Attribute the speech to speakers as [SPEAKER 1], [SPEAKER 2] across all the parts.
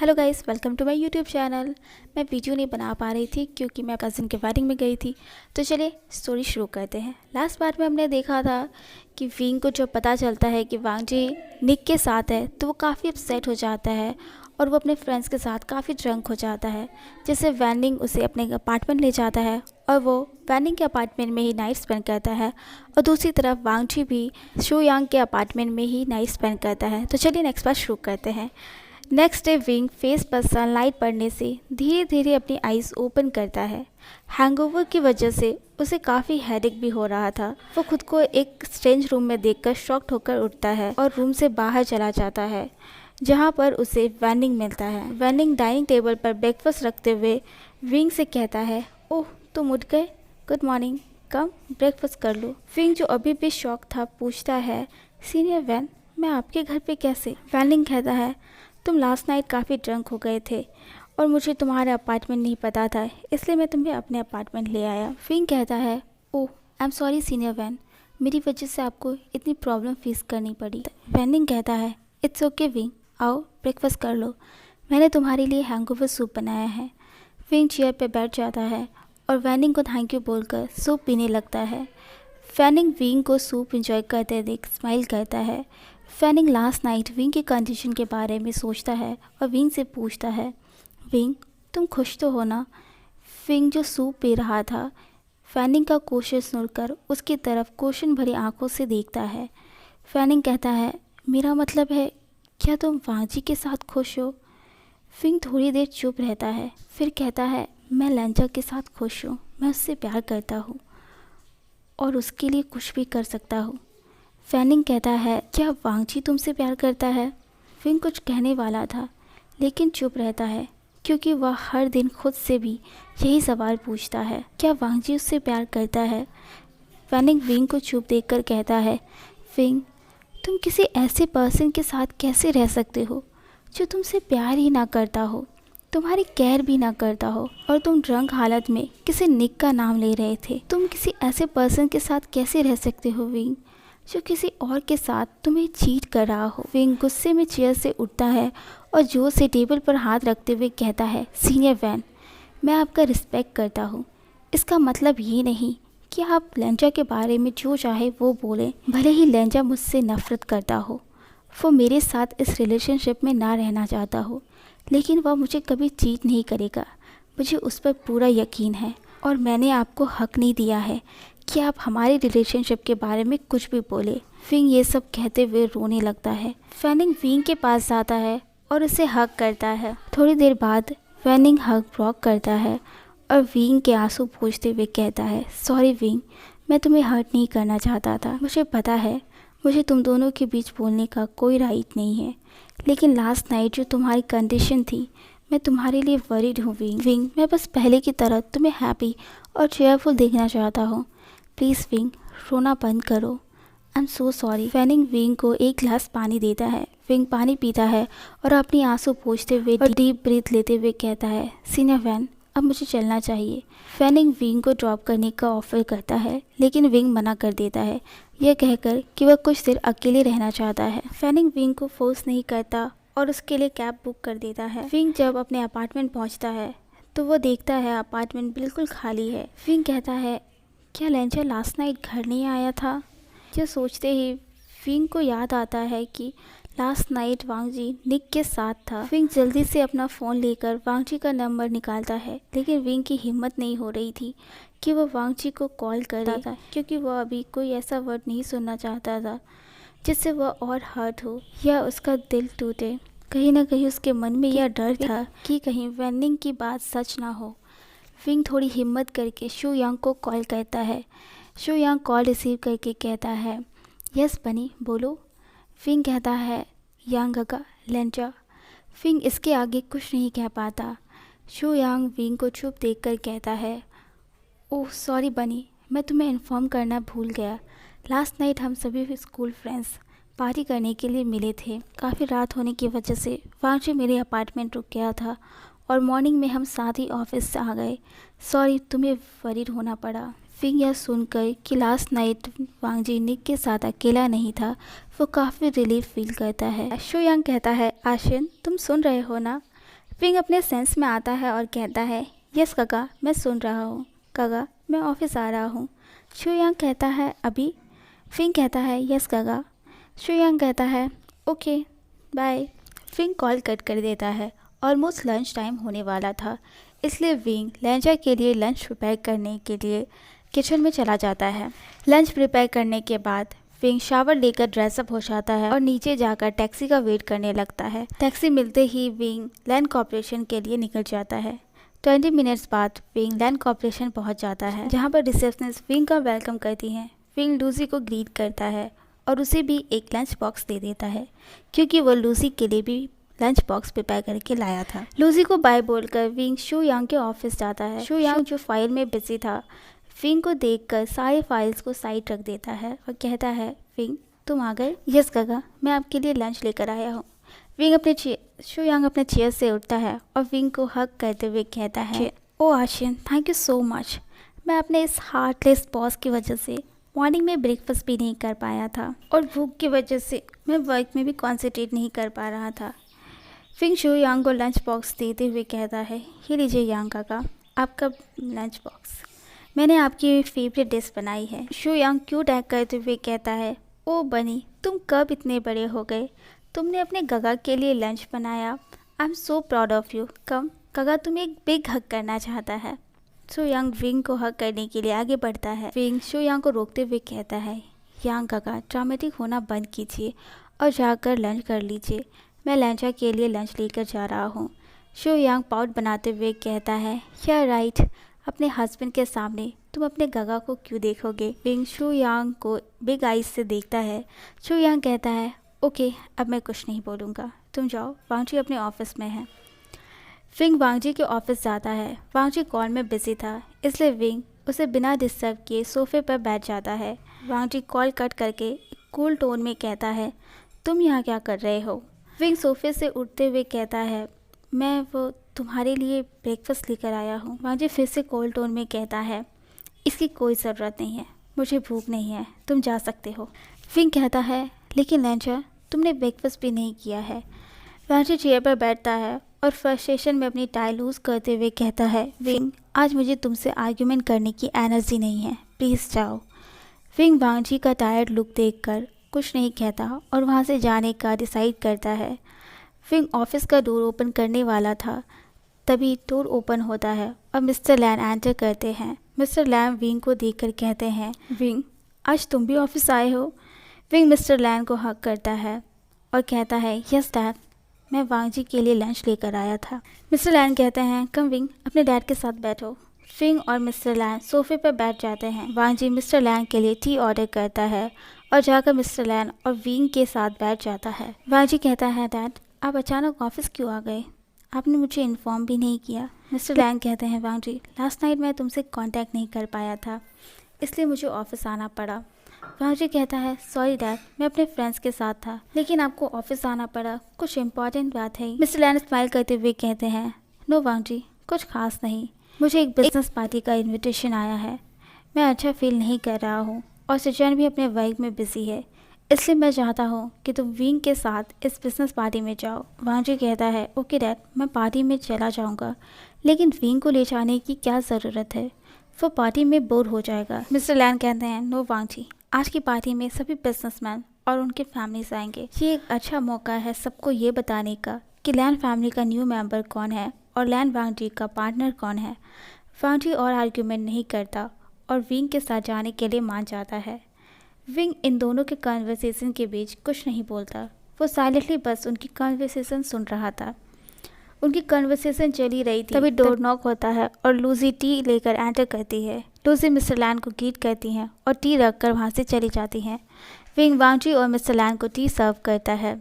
[SPEAKER 1] Hello guys, welcome to my YouTube channel. मैं video नहीं बना पा रही थी क्योंकि मैं कज़न के वेडिंग में गई थी। तो चलिए स्टोरी शुरू करते हैं। लास्ट पार्ट में हमने देखा था कि विंग को जब पता चलता है कि वांग जी निक के साथ है तो वो काफ़ी अपसेट हो जाता है और वो अपने फ्रेंड्स के साथ काफ़ी ड्रंक हो जाता है, जिससे वैनिंग उसे अपने अपार्टमेंट ले जाता है और वो वैनिंग के अपार्टमेंट में ही नाइट स्पेंड करता है और दूसरी तरफ वांग जी भी शू यांग के अपार्टमेंट में ही नाइट स्पेंड करता है। तो चलिए नेक्स्ट पार्ट शुरू करते हैं। नेक्स्ट डे विंग फेस पर सनलाइट पड़ने से धीरे धीरे अपनी आइज़ ओपन करता है। हैंगओवर की वजह से उसे काफ़ी हेडेक भी हो रहा था। वो खुद को एक स्ट्रेंज रूम में देखकर शॉक्ड होकर उठता है और रूम से बाहर चला जाता है, जहाँ पर उसे वैनिंग मिलता है। वैनिंग डाइनिंग टेबल पर ब्रेकफास्ट रखते हुए विंग से कहता है, ओह तुम उठ गए, गुड मॉर्निंग, कम ब्रेकफास्ट कर लो। विंग जो अभी भी शॉक था पूछता है, सीनियर वैन, मैं आपके घर पे कैसे? वैनिंग कहता है, तुम लास्ट नाइट काफ़ी ड्रंक हो गए थे और मुझे तुम्हारा अपार्टमेंट नहीं पता था, इसलिए मैं तुम्हें अपने अपार्टमेंट ले आया। विंग कहता है, oh I am sorry senior Wan, मेरी वजह से आपको इतनी प्रॉब्लम फेस करनी पड़ी। वैनिंग कहता है, इट्स ओके विंग, आओ ब्रेकफास्ट कर लो, मैंने तुम्हारे लिए हैंगओवर सूप बनाया है। विंग चेयर पे बैठ जाता है और वैनिंग को थैंक यू बोलकर सूप पीने लगता है। वैनिंग विंग को सूप एंजॉय करते देख स्माइल करता है। वैनिंग लास्ट नाइट विंग की कंडीशन के बारे में सोचता है और विंग से पूछता है, विंग तुम खुश तो हो ना? विंग जो सूप पी रहा था वैनिंग का क्वेश्चन सुनकर उसकी तरफ क्वेश्चन भरी आंखों से देखता है। वैनिंग कहता है, मेरा मतलब है क्या तुम वांग जी के साथ खुश हो? विंग थोड़ी देर चुप रहता है, फिर कहता है, मैं लेंजा के साथ खुश हूँ, मैं उससे प्यार करता हूँ और उसके लिए कुछ भी कर सकता हूँ। वैनिंग कहता है, क्या वांग जी तुमसे प्यार करता है? विंग कुछ कहने वाला था लेकिन चुप रहता है क्योंकि वह हर दिन खुद से भी यही सवाल पूछता है, क्या वांग जी उससे प्यार करता है? वैनिंग विंग को चुप देखकर कहता है, विंग तुम किसी ऐसे पर्सन के साथ कैसे रह सकते हो जो तुमसे प्यार ही ना करता हो, तुम्हारी केयर भी ना करता हो और तुम ड्रंक हालत में किसी निक का नाम ले रहे थे। तुम किसी ऐसे पर्सन के साथ कैसे रह सकते हो विंग जो किसी और के साथ तुम्हें चीट कर रहा हो? विंग गुस्से में चेयर से उठता है और जोर से टेबल पर हाथ रखते हुए कहता है, सीनियर वैन, मैं आपका रिस्पेक्ट करता हूँ, इसका मतलब ये नहीं कि आप लेंजा के बारे में जो चाहे वो बोलें। भले ही लेंजा मुझसे नफरत करता हो, वो मेरे साथ इस रिलेशनशिप में ना रहना चाहता हो, लेकिन वह मुझे कभी चीट नहीं करेगा, मुझे उस पर पूरा यकीन है और मैंने आपको हक नहीं दिया है कि आप हमारे रिलेशनशिप के बारे में कुछ भी बोले। विंग ये सब कहते हुए रोने लगता है। वैनिंग विंग के पास जाता है और उसे हग करता है। थोड़ी देर बाद वैनिंग हग ब्लॉक करता है और विंग के आंसू पोंछते हुए कहता है, सॉरी विंग, मैं तुम्हें हर्ट नहीं करना चाहता था, मुझे पता है मुझे तुम दोनों के बीच बोलने का कोई राइट नहीं है, लेकिन लास्ट नाइट जो तुम्हारी कंडीशन थी मैं तुम्हारे लिए वरीड हूँ विंग, मैं बस पहले की तरह तुम्हें हैप्पी और चेयरफुल देखना चाहता हूँ, प्लीज़ विंग रोना बंद करो, आई am so sorry. Waning wing को एक गिलास पानी देता है। विंग पानी पीता है और अपनी आंसू पोंछते हुए डीप ब्रीथ लेते हुए कहता है, सीनियर वैन, अब मुझे चलना चाहिए। वैनिंग विंग को ड्रॉप करने का ऑफर करता है लेकिन विंग मना कर देता है, यह कहकर कि वह कुछ देर अकेले रहना चाहता है। वैनिंग विंग को फोर्स नहीं करता और उसके लिए कैब बुक कर देता है। विंग जब अपने अपार्टमेंट पहुंचता है तो वो देखता है अपार्टमेंट बिल्कुल खाली है। विंग कहता है, क्या लेंजा लास्ट नाइट घर नहीं आया था? यह सोचते ही विंग को याद आता है कि लास्ट नाइट वांग जी निक के साथ था। विंग जल्दी से अपना फ़ोन लेकर वांग जी का नंबर निकालता है, लेकिन विंग की हिम्मत नहीं हो रही थी कि वह वांग जी को कॉल करे था क्योंकि वह अभी कोई ऐसा वर्ड नहीं सुनना चाहता था जिससे वह और हर्ट हो या उसका दिल टूटे। कहीं ना कहीं उसके मन में यह डर था कि कहीं वैनिंग की बात सच ना हो। विंग थोड़ी हिम्मत करके शू यांग को कॉल करता है। शू यांग कॉल रिसीव करके कहता है, यस बनी बोलो। विंग कहता है, यांग गगा लेंजा। विंग इसके आगे कुछ नहीं कह पाता। शू यांग विंग को चुप देखकर कहता है, ओह सॉरी बनी, मैं तुम्हें इन्फॉर्म करना भूल गया, लास्ट नाइट हम सभी स्कूल फ्रेंड्स पार्टी करने के लिए मिले थे। काफ़ी रात होने की वजह से वांग जी मेरे अपार्टमेंट रुक गया था और मॉर्निंग में हम साथ ही ऑफिस से आ गए, सॉरी तुम्हें वरीड होना पड़ा। विंग यह सुनकर कि लास्ट नाइट वांग जी निक के साथ अकेला नहीं था, वो काफ़ी रिलीफ फील करता है। शू यांग कहता है, आशिन तुम सुन रहे हो ना, विंग अपने सेंस में आता है और कहता है, यस काका, मैं सुन रहा हूँ। काका, मैं ऑफिस आ रहा हूँ। शुयांग कहता है, अभी? विंग कहता है, यस काका। शुयांग कहता है, okay bye. Wing call cut कर देता है। ऑलमोस्ट लंच टाइम होने वाला था, इसलिए विंग लेंजा के लिए लंच प्रिपेयर करने के लिए किचन में चला जाता है। लंच प्रिपेयर करने के बाद विंग शावर लेकर ड्रेसअप हो जाता है और नीचे जाकर टैक्सी का वेट करने लगता है। टैक्सी मिलते ही विंग लैंड कॉर्पोरेशन के लिए निकल जाता है। 20 मिनट्स बाद विंग लैंड कॉर्पोरेशन पहुंच जाता है, जहां पर रिसेप्शनिस्ट विंग का वेलकम करती हैं। विंग लूसी को ग्रीट करता है और उसे भी एक लंच बॉक्स दे देता है, क्योंकि वो लूसी के लिए भी लंच बॉक्स प्रिपेयर करके लाया था। लूसी को बाय बोलकर विंग शुयांग के ऑफिस जाता है। शुयांग जो फाइल में बिजी था, विंग को देखकर सारे फाइल्स को साइड रख देता है और कहता है, विंग तुम आ गए? यस काका, मैं आपके लिए लंच लेकर आया हूँ। शुयांग अपने चेयर से उठता है और विंग को हग करते हुए कहता है, ओ आशियन, थैंक यू सो मच। मैं अपने इस हार्टलेस बॉस की वजह से मॉर्निंग में ब्रेकफास्ट भी नहीं कर पाया था और भूख की वजह से मैं वर्क में भी कॉन्सेंट्रेट नहीं कर पा रहा था। विंग शुयांग को लंच बॉक्स देते हुए कहता है, ये लीजिए यांग काका, आपका लंच बॉक्स। मैंने आपकी फेवरेट डिश बनाई है। शुयांग क्यूट एक्ट करते हुए कहता है, ओ बनी, तुम कब इतने बड़े हो गए? तुमने अपने गगा के लिए लंच बनाया। I am so proud of you. Come, गगा तुम्हें एक बिग हग करना चाहता है। शुयांग विंग को हग करने के लिए आगे बढ़ता है। विंग शुयांग को रोकते हुए कहता है, यांग गगा, ड्रामेटिक होना बंद कीजिए और जाकर लंच कर लीजिए। मैं लेंजा के लिए लंच लेकर जा रहा हूँ। शुयांग पाउट बनाते हुए कहता है, या राइट, अपने हस्बैंड के सामने तुम अपने गगा को क्यों देखोगे? विंग शुयांग को बिग आइज से देखता है। शुयांग कहता है, ओके, अब मैं कुछ नहीं बोलूँगा, तुम जाओ, वांगजी अपने ऑफिस में है। विंग वांगजी के ऑफिस जाता है। वांगजी कॉल में बिजी था, इसलिए विंग उसे बिना डिस्टर्ब किए सोफे पर बैठ जाता है। वांगजी कॉल कट करके कूल टोन में कहता है, तुम यहाँ क्या कर रहे हो? विंग सोफे से उठते हुए कहता है, मैं वो तुम्हारे लिए ब्रेकफास्ट लेकर आया हूँ। वांगजी फिर से कोल्ड टोन में कहता है, इसकी कोई ज़रूरत नहीं है, मुझे भूख नहीं है, तुम जा सकते हो। विंग कहता है, लेकिन लेंजा, तुमने ब्रेकफास्ट भी नहीं किया है। वांगजी चेयर पर बैठता है और फ्रस्ट्रेशन में अपनी टाई लूज करते हुए कहता है, विंग, आज मुझे तुमसे आर्ग्यूमेंट करने की एनर्जी नहीं है, प्लीज़ जाओ। विंग वांगजी का टायर्ड लुक देखकर कुछ नहीं कहता और वहाँ से जाने का डिसाइड करता है। विंग ऑफिस का डोर ओपन करने वाला था, तभी डोर ओपन होता है और मिस्टर लैन एंटर करते हैं। मिस्टर लैन विंग को देखकर कहते हैं, विंग, आज तुम भी ऑफिस आए हो? विंग मिस्टर लैन को हक करता है और कहता है, यस डैड, मैं वांगजी के लिए लंच लेकर आया था। मिस्टर लैन कहते हैं, कम विंग, अपने डैड के साथ बैठो। विंग और मिस्टर लैन सोफे पर बैठ जाते हैं। वांगजी मिस्टर लैन के लिए टी ऑर्डर करता है और जाकर मिस्टर लैन और विंग के साथ बैठ जाता है। वांगजी कहता है, डैड, आप अचानक ऑफिस क्यों आ गए? आपने मुझे इन्फॉर्म भी नहीं किया। मिस्टर लैंग कहते हैं, वांगजी, लास्ट नाइट मैं तुमसे कांटेक्ट नहीं कर पाया था, इसलिए मुझे ऑफिस आना पड़ा। वांगजी कहता है, सॉरी डैड, मैं अपने फ्रेंड्स के साथ था, लेकिन आपको ऑफिस आना पड़ा, कुछ इम्पोर्टेंट बात है? मिस्टर लैंग स्माइल करते हुए कहते हैं, नो वांगजी, कुछ खास नहीं, मुझे एक बिजनेस पार्टी का इन्विटेशन आया है। मैं अच्छा फील नहीं कर रहा हूँ और सचिन भी अपने वर्क में बिजी है, इसलिए मैं चाहता हूँ कि तुम विंग के साथ इस बिज़नेस पार्टी में जाओ। वांगजी कहता है, ओके डैड, मैं पार्टी में चला जाऊँगा, लेकिन विंग को ले जाने की क्या ज़रूरत है? वो पार्टी में बोर हो जाएगा। मिस्टर लैन कहते हैं, नो वांगजी, आज की पार्टी में सभी बिजनेसमैन और उनके फैमिलीज आएंगे। ये एक अच्छा मौका है सबको ये बताने का कि लैन फैमिली का न्यू मेंबर कौन है और लैन वांगजी का पार्टनर कौन है। वांगजी और आर्ग्यूमेंट नहीं करता और विंग के साथ जाने के लिए मान जाता है। विंग इन दोनों के कन्वर्सेशन के बीच कुछ नहीं बोलता, वो साइलेंटली बस उनकी कन्वर्सेशन सुन रहा था। उनकी कन्वर्सेशन चली रही थी, तभी डोर नॉक होता है और लूसी टी लेकर एंटर करती है। लूसी मिस्टर लैन को ग्रीट करती हैं और टी रखकर वहाँ से चली जाती हैं। विंग वांगजी और मिस्टर लैन को टी सर्व करता है।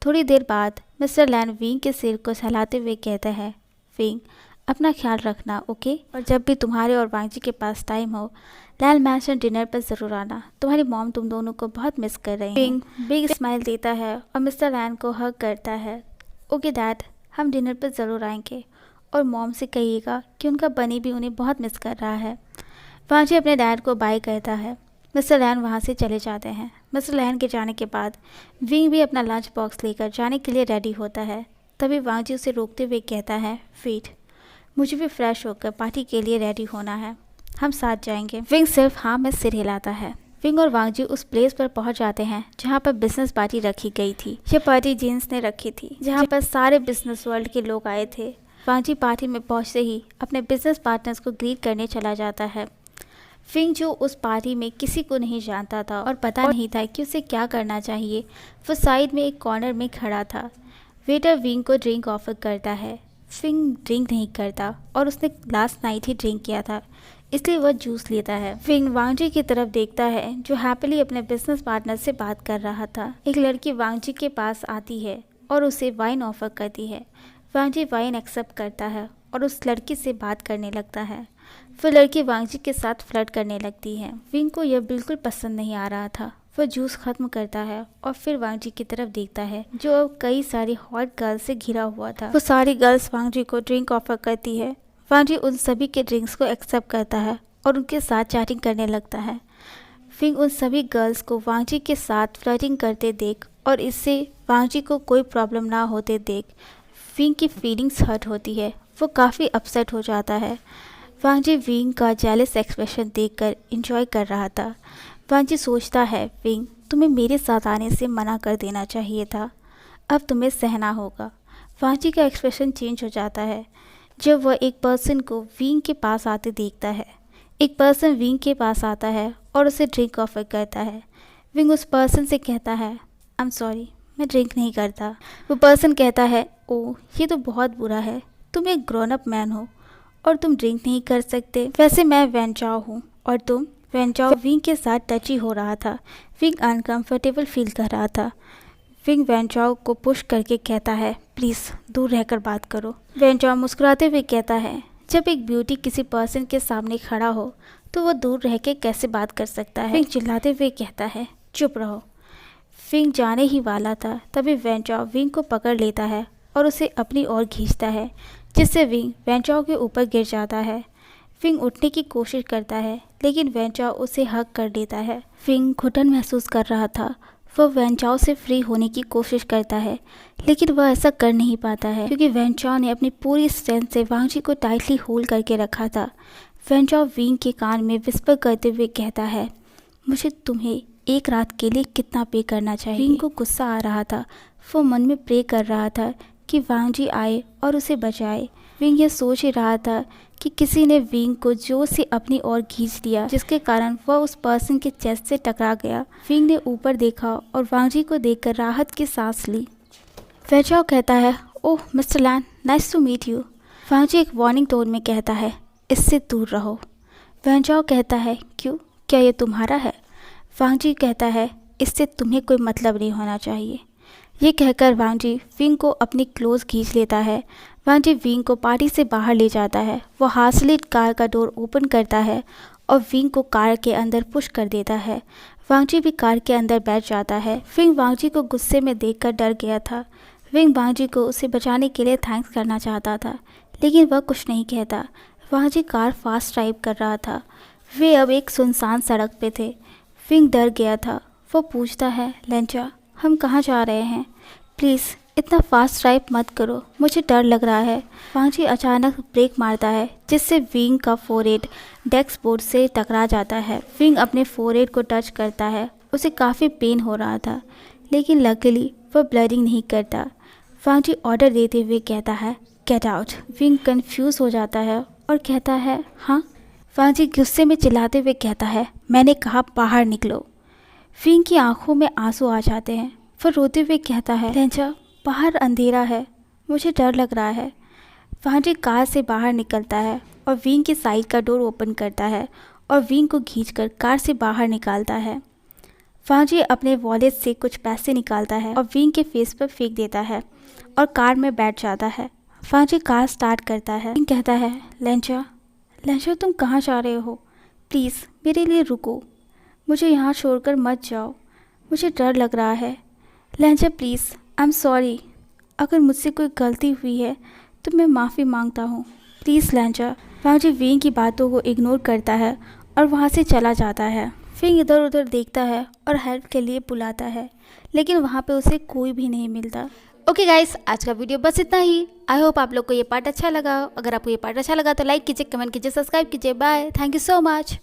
[SPEAKER 1] थोड़ी देर बाद मिस्टर लैन विंग के सिर को सहलाते हुए कहता है, विंग, अपना ख्याल रखना, ओके? और जब भी तुम्हारे और वांगजी के पास टाइम हो, लैन मैंशन डिनर पर ज़रूर आना, तुम्हारी मॉम तुम दोनों को बहुत मिस कर रही है। विंग बिग स्माइल देता है और मिस्टर लैन को हग करता है। ओके डैड, हम डिनर पर ज़रूर आएंगे और मॉम से कहिएगा कि उनका बनी भी उन्हें बहुत मिस कर रहा है। वांगजी अपने डैड को बाय कहता है। मिस्टर लैन वहाँ से चले जाते हैं। मिस्टर लैन के जाने के बाद विंग भी अपना लंच बॉक्स लेकर जाने के लिए रेडी होता है। तभी वांग जी उसे रोकते हुए कहता है, वेट, मुझे भी फ्रेश होकर पार्टी के लिए रेडी होना है, हम साथ जाएंगे। विंग सिर्फ हाँ में सिर हिलाता है। विंग और वांग जी उस प्लेस पर पहुंच जाते हैं जहां पर बिजनेस पार्टी रखी गई थी। ये पार्टी जीन्स ने रखी थी जहां पर सारे बिजनेस वर्ल्ड के लोग आए थे। वांग जी पार्टी में पहुंचते ही अपने बिजनेस पार्टनर्स को ग्रीट करने चला जाता है। विंग जो उस पार्टी में किसी को नहीं जानता था और पता नहीं था कि उसे क्या करना चाहिए, वो साइड में एक कॉर्नर में खड़ा था। वेटर विंग को ड्रिंक ऑफर करता है। विंग ड्रिंक नहीं करता और उसने लास्ट नाइट ही ड्रिंक किया था, इसलिए वह जूस लेता है। विंग वांग जी की तरफ देखता है जो हैप्पीली अपने बिजनेस पार्टनर से बात कर रहा था। एक लड़की वांग जी के पास आती है और उसे वाइन ऑफर करती है। वांग जी वाइन एक्सेप्ट करता है और उस लड़की से बात करने लगता है। फिर लड़की वांग जी के साथ फ्लर्ट करने लगती है। विंग को यह बिल्कुल पसंद नहीं आ रहा था। वह जूस खत्म करता है और फिर वांग जी की तरफ देखता है जो अब कई सारी हॉट गर्ल्स से घिरा हुआ था। वो सारी गर्ल्स वांग जी को ड्रिंक ऑफर करती है। वांग जी उन सभी के ड्रिंक्स को एक्सेप्ट करता है और उनके साथ चैटिंग करने लगता है। विंग उन सभी गर्ल्स को वांग जी के साथ फ्लर्टिंग करते देख और इससे वांग जी को कोई प्रॉब्लम ना होते देख विंग की फीलिंग्स हर्ट होती है। वो काफ़ी अपसेट हो जाता है। वांग जी विंग का जेलस एक्सप्रेशन देखकर एंजॉय कर रहा था। वांग जी सोचता है, विंग, तुम्हें मेरे साथ आने से मना कर देना चाहिए था, अब तुम्हें सहना होगा। वांग जी का एक्सप्रेशन चेंज हो जाता है जब वह एक पर्सन को विंग के पास आते देखता है। एक पर्सन विंग के पास आता है और उसे ड्रिंक ऑफर करता है। विंग उस पर्सन से कहता है, आई एम सॉरी, मैं ड्रिंक नहीं करता। वो पर्सन कहता है, ओह, ये तो बहुत बुरा है, तुम एक ग्रोन अप मैन हो और तुम ड्रिंक नहीं कर सकते। वैसे मैं वेंचाओ हूँ और तुम। वेंचाओ विंग के साथ टची हो रहा था। विंग अनकंफर्टेबल फील कर रहा था। विंग वेंचाओ को पुश करके कहता है, प्लीज़ दूर रहकर बात करो। वेंचाओ मुस्कुराते हुए कहता है, जब एक ब्यूटी किसी पर्सन के सामने खड़ा हो तो वो दूर रह के कैसे बात कर सकता है। विंग चिल्लाते हुए कहता है, चुप रहो। विंग जाने ही वाला था तभी वेंचाओ विंग को पकड़ लेता है और उसे अपनी ओर खींचता है, जिससे विंग वेंचाओ के ऊपर गिर जाता है। विंग उठने की कोशिश करता है लेकिन वेंचाओ उसे हग कर लेता है। विंग घुटन महसूस कर रहा था। वह वेंचाओ से फ्री होने की कोशिश करता है लेकिन वह ऐसा कर नहीं पाता है क्योंकि वेंचाओ ने अपनी पूरी स्ट्रेंथ से वांग जी को टाइटली होल्ड करके रखा था। वेंचाओ विंग के कान में विस्पर करते हुए कहता है, मुझे तुम्हें एक रात के लिए कितना पे करना चाहिए। विंग को गुस्सा आ रहा था। वो मन में प्रे कर रहा था कि वांग जी आए और उसे बचाए। विंग यह सोच ही रहा था कि किसी ने विंग को जोर से अपनी ओर खींच लिया, जिसके कारण वह उस पर्सन के चेस्ट से टकरा गया। विंग ने ऊपर देखा और वांग जी को देखकर राहत की सांस ली। वेंचाओ कहता है, oh mister Lan, nice to meet you. Wang ji एक वार्निंग टोन में कहता है, इससे दूर रहो। वेंचाओ कहता है, क्यों, क्या ये तुम्हारा है? वांग जी कहता है, इससे तुम्हें कोई मतलब नहीं होना चाहिए। ये कहकर वांग जी विंग को अपनी क्लोज खींच लेता है। वांग जी विंग को पार्टी से बाहर ले जाता है। वो हाथली कार का डोर ओपन करता है और विंग को कार के अंदर पुश कर देता है। वांग जी भी कार के अंदर बैठ जाता है। विंग वांग जी को गुस्से में देखकर डर गया था। विंग वांग जी को उसे बचाने के लिए थैंक्स करना चाहता था लेकिन वह कुछ नहीं कहता। वांग जी कार फास्ट ड्राइव कर रहा था। वे अब एक सुनसान सड़क पे थे। विंग डर गया था। वो पूछता है, लेंचा, हम कहाँ जा रहे हैं? प्लीज़ इतना फास्ट ड्राइव मत करो, मुझे डर लग रहा है। वांग जी अचानक ब्रेक मारता है जिससे विंग का फोरहेड डैशबोर्ड से टकरा जाता है। विंग अपने फोरहेड को टच करता है। उसे काफ़ी पेन हो रहा था लेकिन लकीली वह ब्लडिंग नहीं करता। वांग जी ऑर्डर देते हुए कहता है, गेट आउट। विंग कंफ्यूज हो जाता है और कहता है, हाँ? वांग जी गुस्से में चिल्लाते हुए कहता है, मैंने कहा बाहर निकलो। विंग की आंखों में आंसू आ जाते हैं। वह रोते हुए कहता है, लेंचा, बाहर अंधेरा है, मुझे डर लग रहा है। वांग जी कार से बाहर निकलता है और विंग की साइड का डोर ओपन करता है और विंग को खींचकर कार से बाहर निकालता है। वांग जी अपने वॉलेट से कुछ पैसे निकालता है और विंग के फेस पर फेंक देता है और कार में बैठ जाता है। वांग जी कार स्टार्ट करता है। विंग कहता है, लेंचा, लेंचा, तुम कहाँ जा रहे हो? प्लीज़ मेरे लिए रुको, मुझे यहाँ छोड़कर मत जाओ, मुझे डर लग रहा है। लेंचा प्लीज़, आई एम सॉरी, अगर मुझसे कोई गलती हुई है तो मैं माफ़ी मांगता हूँ, प्लीज़ लेंचा। वांग जी विंग की बातों को इग्नोर करता है और वहाँ से चला जाता है। विंग इधर उधर देखता है और हेल्प के लिए बुलाता है लेकिन वहाँ पे उसे कोई भी नहीं मिलता। ओके गाइस, आज का वीडियो बस इतना ही। आई होप आप लोग को ये पार्ट अच्छा लगा। अगर आपको ये पार्ट अच्छा लगा तो लाइक कीजिए, कमेंट कीजिए, सब्सक्राइब कीजिए। Bye, thank you so much.